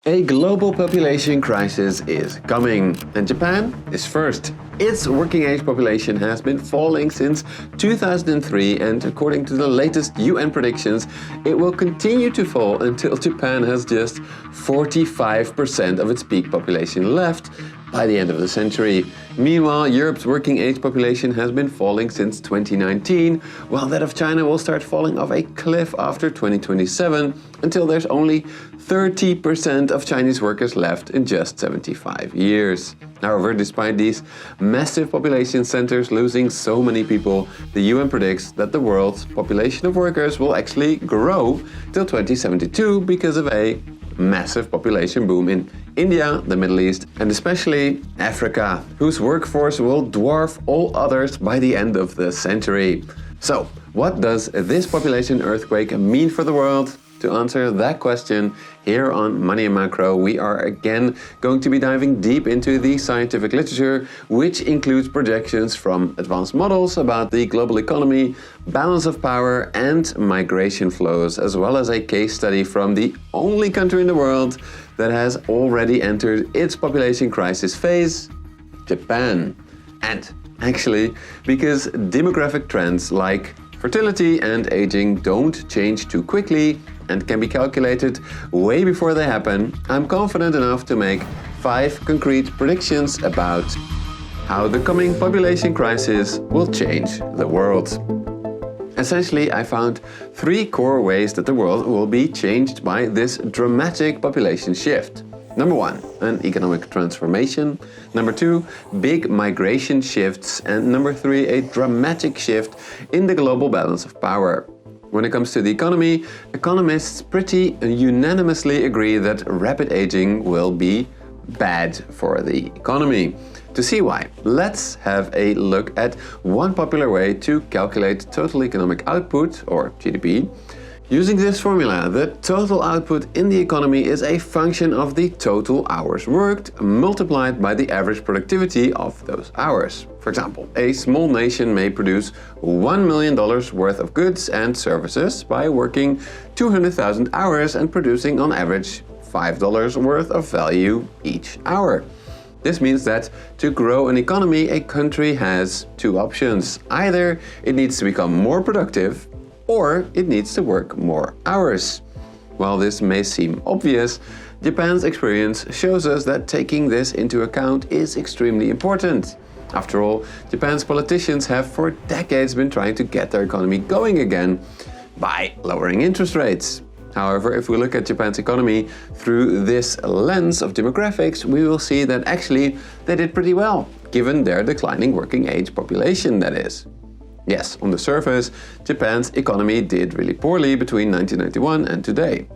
A global population crisis is coming, and Japan is first. Its working age population has been falling since 2003, and according to the latest UN predictions, it will continue to fall until Japan has just 45% of its peak population left by the end of the century. Meanwhile, Europe's working age population has been falling since 2019, while that of China will start falling off a cliff after 2027, until there's only 30% of Chinese workers left in just 75 years. However, despite these massive population centers losing so many people, the UN predicts that the world's population of workers will actually grow till 2072 because of a massive population boom in India, the Middle East, and especially Africa, whose workforce will dwarf all others by the end of the century. So, what does this population earthquake mean for the world? To answer that question, here on Money and Macro, we are again going to be diving deep into the scientific literature, which includes projections from advanced models about the global economy, balance of power, and migration flows, as well as a case study from the only country in the world that has already entered its population crisis phase, Japan. And actually, because demographic trends like fertility and aging don't change too quickly and can be calculated way before they happen, I'm confident enough to make 5 concrete predictions about how the coming population crisis will change the world. Essentially, I found 3 core ways that the world will be changed by this dramatic population shift. Number 1, an economic transformation. Number 2, big migration shifts. And number 3, a dramatic shift in the global balance of power. When it comes to the economy, economists pretty unanimously agree that rapid aging will be bad for the economy. To see why, let's have a look at one popular way to calculate total economic output, or GDP. Using this formula, the total output in the economy is a function of the total hours worked multiplied by the average productivity of those hours. For example, a small nation may produce $1 million worth of goods and services by working 200,000 hours and producing on average $5 worth of value each hour. This means that to grow an economy, a country has 2 options. Either it needs to become more productive, or it needs to work more hours. While this may seem obvious, Japan's experience shows us that taking this into account is extremely important. After all, Japan's politicians have for decades been trying to get their economy going again by lowering interest rates. However, if we look at Japan's economy through this lens of demographics, we will see that actually they did pretty well, given their declining working age population, that is. Yes, on the surface, Japan's economy did really poorly between 1991 and today.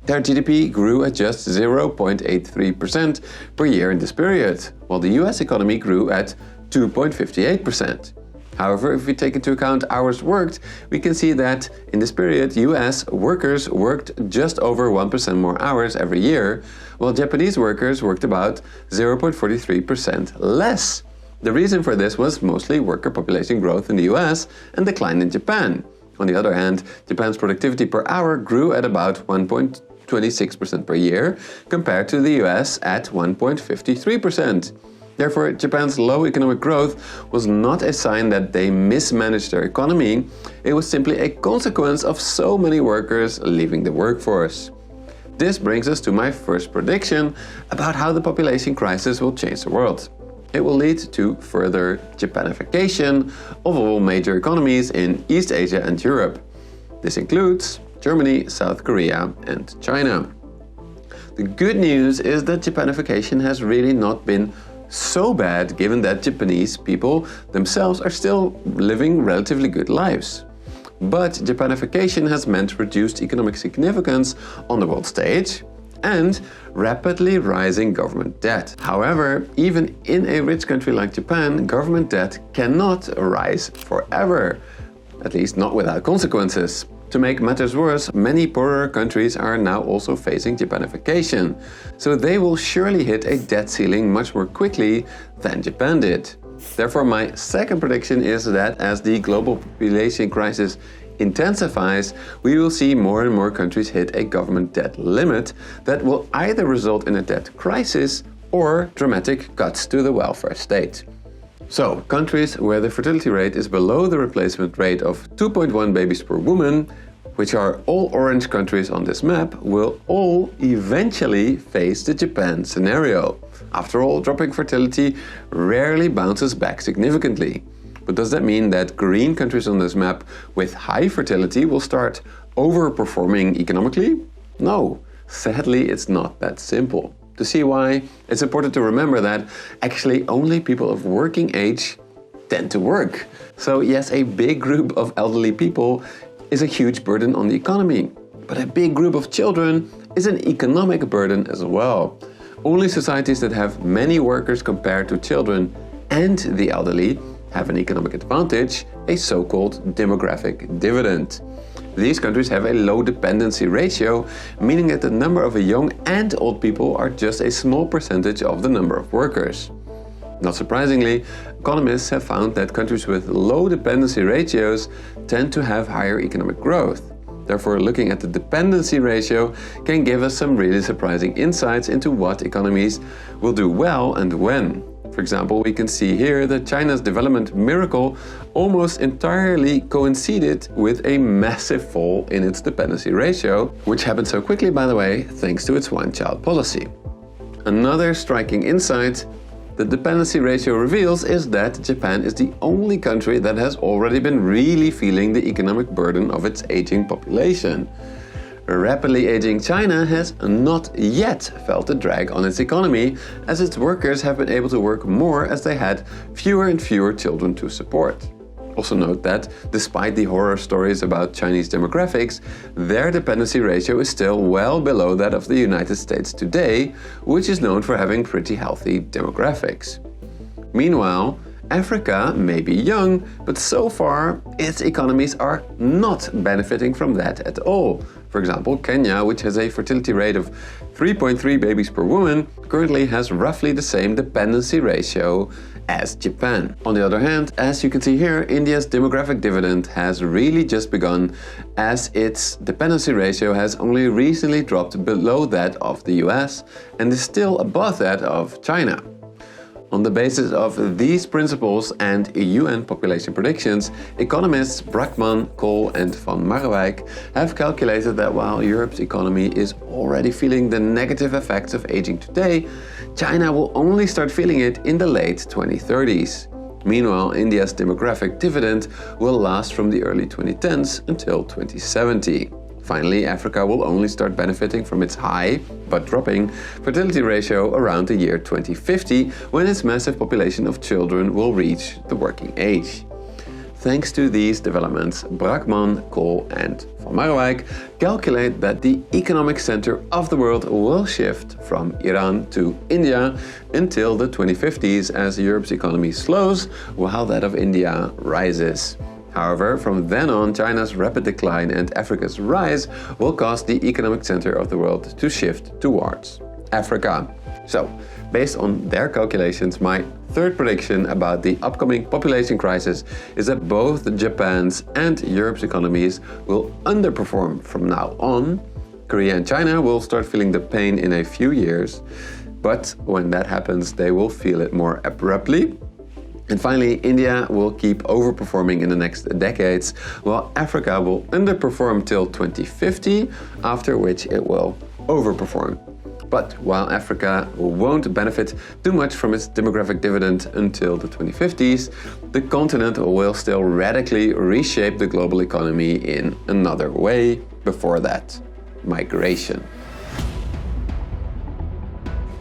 Their GDP grew at just 0.83% per year in this period, while the US economy grew at 2.58%. However, if we take into account hours worked, we can see that in this period, US workers worked just over 1% more hours every year, while Japanese workers worked about 0.43% less. The reason for this was mostly worker population growth in the US and decline in Japan. On the other hand, Japan's productivity per hour grew at about 1.26% per year, compared to the US at 1.53%. Therefore, Japan's low economic growth was not a sign that they mismanaged their economy, it was simply a consequence of so many workers leaving the workforce. This brings us to my first prediction about how the population crisis will change the world. It will lead to further Japanification of all major economies in East Asia and Europe. This includes Germany, South Korea, and China. The good news is that Japanification has really not been so bad, given that Japanese people themselves are still living relatively good lives. But Japanification has meant reduced economic significance on the world stage and rapidly rising government debt. However, even in a rich country like Japan, government debt cannot rise forever, at least not without consequences. To make matters worse, many poorer countries are now also facing Japanification, so they will surely hit a debt ceiling much more quickly than Japan did. Therefore, my second prediction is that as the global population crisis intensifies, we will see more and more countries hit a government debt limit that will either result in a debt crisis or dramatic cuts to the welfare state. So, countries where the fertility rate is below the replacement rate of 2.1 babies per woman, which are all orange countries on this map, will all eventually face the Japan scenario. After all, dropping fertility rarely bounces back significantly. But does that mean that green countries on this map with high fertility will start overperforming economically? No, sadly it's not that simple. To see why, it's important to remember that actually only people of working age tend to work. So yes, a big group of elderly people is a huge burden on the economy, but a big group of children is an economic burden as well. Only societies that have many workers compared to children and the elderly have an economic advantage, a so-called demographic dividend. These countries have a low dependency ratio, meaning that the number of young and old people are just a small percentage of the number of workers. Not surprisingly, economists have found that countries with low dependency ratios tend to have higher economic growth. Therefore, looking at the dependency ratio can give us some really surprising insights into what economies will do well and when. For example, we can see here that China's development miracle almost entirely coincided with a massive fall in its dependency ratio, which happened so quickly, by the way, thanks to its one-child policy. Another striking insight the dependency ratio reveals is that Japan is the only country that has already been really feeling the economic burden of its aging population. Rapidly aging China has not yet felt the drag on its economy, as its workers have been able to work more as they had fewer and fewer children to support. Also note that, despite the horror stories about Chinese demographics, their dependency ratio is still well below that of the United States today, which is known for having pretty healthy demographics. Meanwhile, Africa may be young, but so far its economies are not benefiting from that at all. For example, Kenya, which has a fertility rate of 3.3 babies per woman, currently has roughly the same dependency ratio as Japan. On the other hand, as you can see here, India's demographic dividend has really just begun, as its dependency ratio has only recently dropped below that of the US and is still above that of China. On the basis of these principles and UN population predictions, economists Brakman, Kool and van Marwijk have calculated that while Europe's economy is already feeling the negative effects of aging today, China will only start feeling it in the late 2030s. Meanwhile, India's demographic dividend will last from the early 2010s until 2070. Finally, Africa will only start benefiting from its high, but dropping, fertility ratio around the year 2050, when its massive population of children will reach the working age. Thanks to these developments, Brakman, Kool and van Marwijk calculate that the economic center of the world will shift from Iran to India until the 2050s as Europe's economy slows, while that of India rises. However, from then on, China's rapid decline and Africa's rise will cause the economic center of the world to shift towards Africa. So, based on their calculations, my third prediction about the upcoming population crisis is that both Japan's and Europe's economies will underperform from now on. Korea and China will start feeling the pain in a few years, but when that happens, they will feel it more abruptly. And finally, India will keep overperforming in the next decades, while Africa will underperform till 2050, after which it will overperform. But while Africa won't benefit too much from its demographic dividend until the 2050s, the continent will still radically reshape the global economy in another way before that: migration.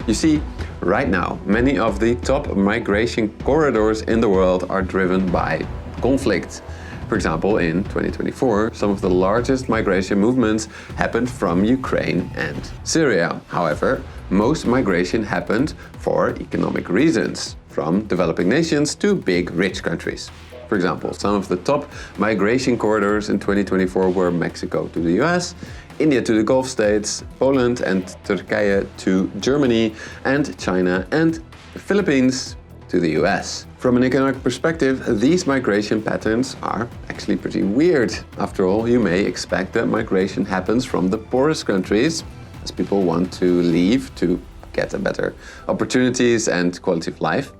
You see, right now, many of the top migration corridors in the world are driven by conflict. For example, in 2024, some of the largest migration movements happened from Ukraine and Syria. However, most migration happened for economic reasons, from developing nations to big rich countries. For example, some of the top migration corridors in 2024 were Mexico to the US, India to the Gulf states, Poland and Turkey to Germany, and China and the Philippines to the US. From an economic perspective, these migration patterns are actually pretty weird. After all, you may expect that migration happens from the poorest countries, as people want to leave to get a better opportunities and quality of life.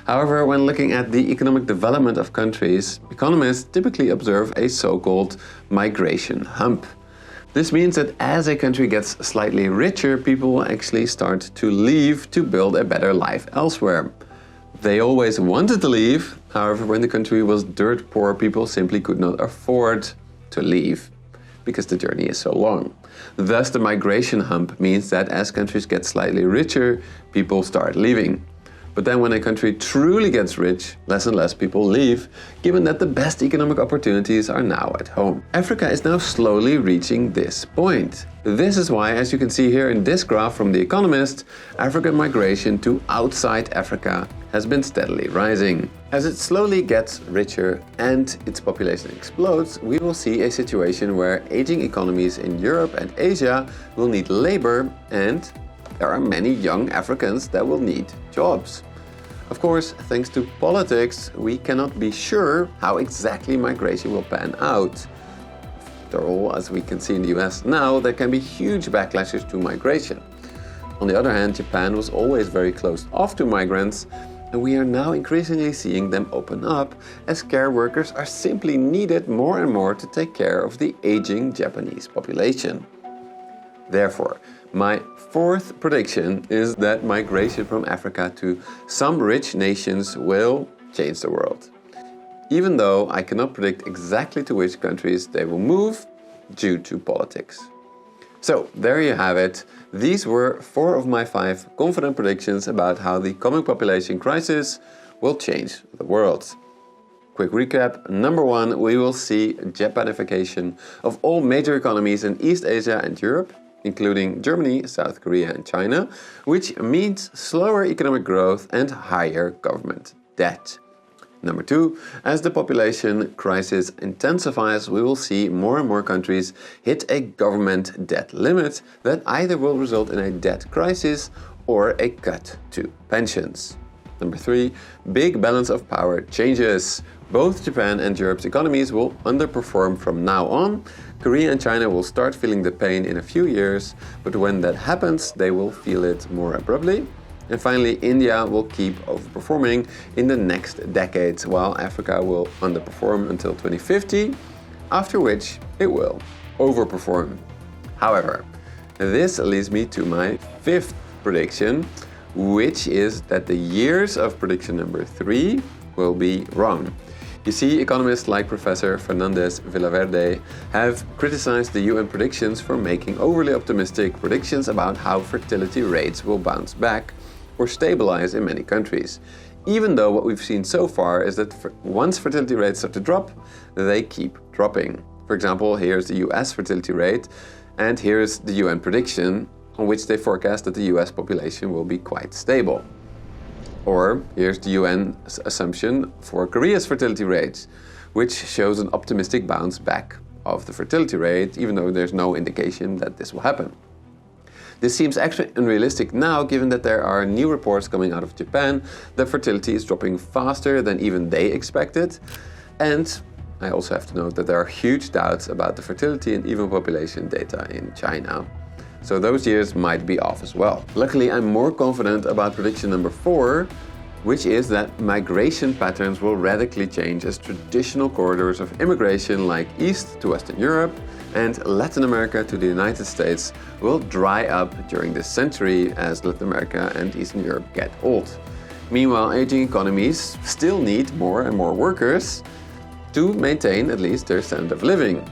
However, when looking at the economic development of countries, economists typically observe a so-called migration hump. This means that as a country gets slightly richer, people will actually start to leave to build a better life elsewhere. They always wanted to leave, however, when the country was dirt poor, people simply could not afford to leave because the journey is so long. Thus, the migration hump means that as countries get slightly richer, people start leaving. But then when a country truly gets rich, less and less people leave, given that the best economic opportunities are now at home. Africa is now slowly reaching this point. This is why, as you can see here in this graph from The Economist, African migration to outside Africa has been steadily rising. As it slowly gets richer and its population explodes, we will see a situation where aging economies in Europe and Asia will need labor, and there are many young Africans that will need jobs. Of course, thanks to politics, we cannot be sure how exactly migration will pan out. After all, as we can see in the US now, there can be huge backlashes to migration. On the other hand, Japan was always very closed off to migrants, and we are now increasingly seeing them open up as care workers are simply needed more and more to take care of the aging Japanese population. Therefore, my fourth prediction is that migration from Africa to some rich nations will change the world. Even though I cannot predict exactly to which countries they will move due to politics. So, there you have it. These were 4 of my 5 confident predictions about how the coming population crisis will change the world. Quick recap. Number 1, we will see Japanification of all major economies in East Asia and Europe, including Germany, South Korea and China, which means slower economic growth and higher government debt. Number 2, as the population crisis intensifies, we will see more and more countries hit a government debt limit that either will result in a debt crisis or a cut to pensions. Number 3, big balance of power changes. Both Japan and Europe's economies will underperform from now on. Korea and China will start feeling the pain in a few years, but when that happens, they will feel it more abruptly. And finally, India will keep overperforming in the next decades, while Africa will underperform until 2050, after which it will overperform. However, this leads me to my 5th prediction, which is that the years of prediction number 3 will be wrong. You see, economists like Professor Fernandez Villaverde have criticized the UN predictions for making overly optimistic predictions about how fertility rates will bounce back or stabilize in many countries. Even though what we've seen so far is that once fertility rates start to drop, they keep dropping. For example, here's the US fertility rate, and here's the UN prediction on which they forecast that the US population will be quite stable. Or here's the UN assumption for Korea's fertility rates, which shows an optimistic bounce back of the fertility rate, even though there's no indication that this will happen. This seems actually unrealistic now, given that there are new reports coming out of Japan that fertility is dropping faster than even they expected. And I also have to note that there are huge doubts about the fertility and even population data in China. So those years might be off as well. Luckily, I'm more confident about prediction number 4, which is that migration patterns will radically change as traditional corridors of immigration like East to Western Europe and Latin America to the United States will dry up during this century as Latin America and Eastern Europe get old. Meanwhile, aging economies still need more and more workers to maintain at least their standard of living.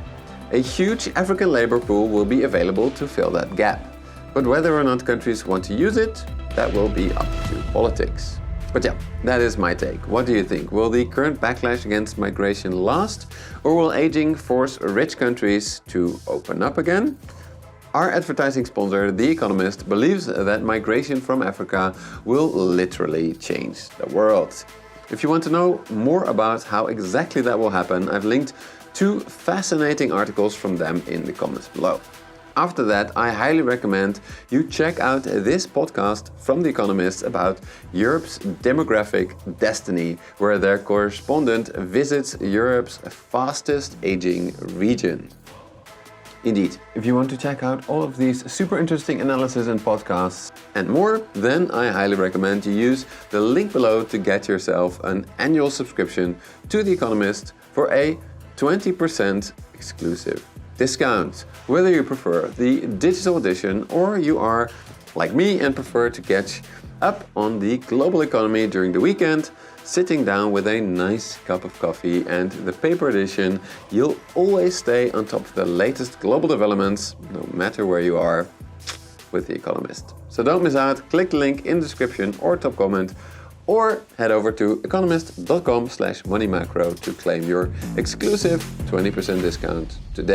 A huge African labor pool will be available to fill that gap. But whether or not countries want to use it, that will be up to politics. But yeah, that is my take. What do you think? Will the current backlash against migration last, or will aging force rich countries to open up again? Our advertising sponsor, The Economist, believes that migration from Africa will literally change the world. If you want to know more about how exactly that will happen, I've linked 2 fascinating articles from them in the comments below. After that, I highly recommend you check out this podcast from The Economist about Europe's demographic destiny, where their correspondent visits Europe's fastest aging region. Indeed, if you want to check out all of these super interesting analysis and podcasts and more, then I highly recommend you use the link below to get yourself an annual subscription to The Economist for a 20% exclusive discount. Whether you prefer the digital edition or you are like me and prefer to catch up on the global economy during the weekend, sitting down with a nice cup of coffee and the paper edition, you'll always stay on top of the latest global developments, no matter where you are, with The Economist. So don't miss out, click the link in the description or top comment, or head over to economist.com/moneymacro to claim your exclusive 20% discount today.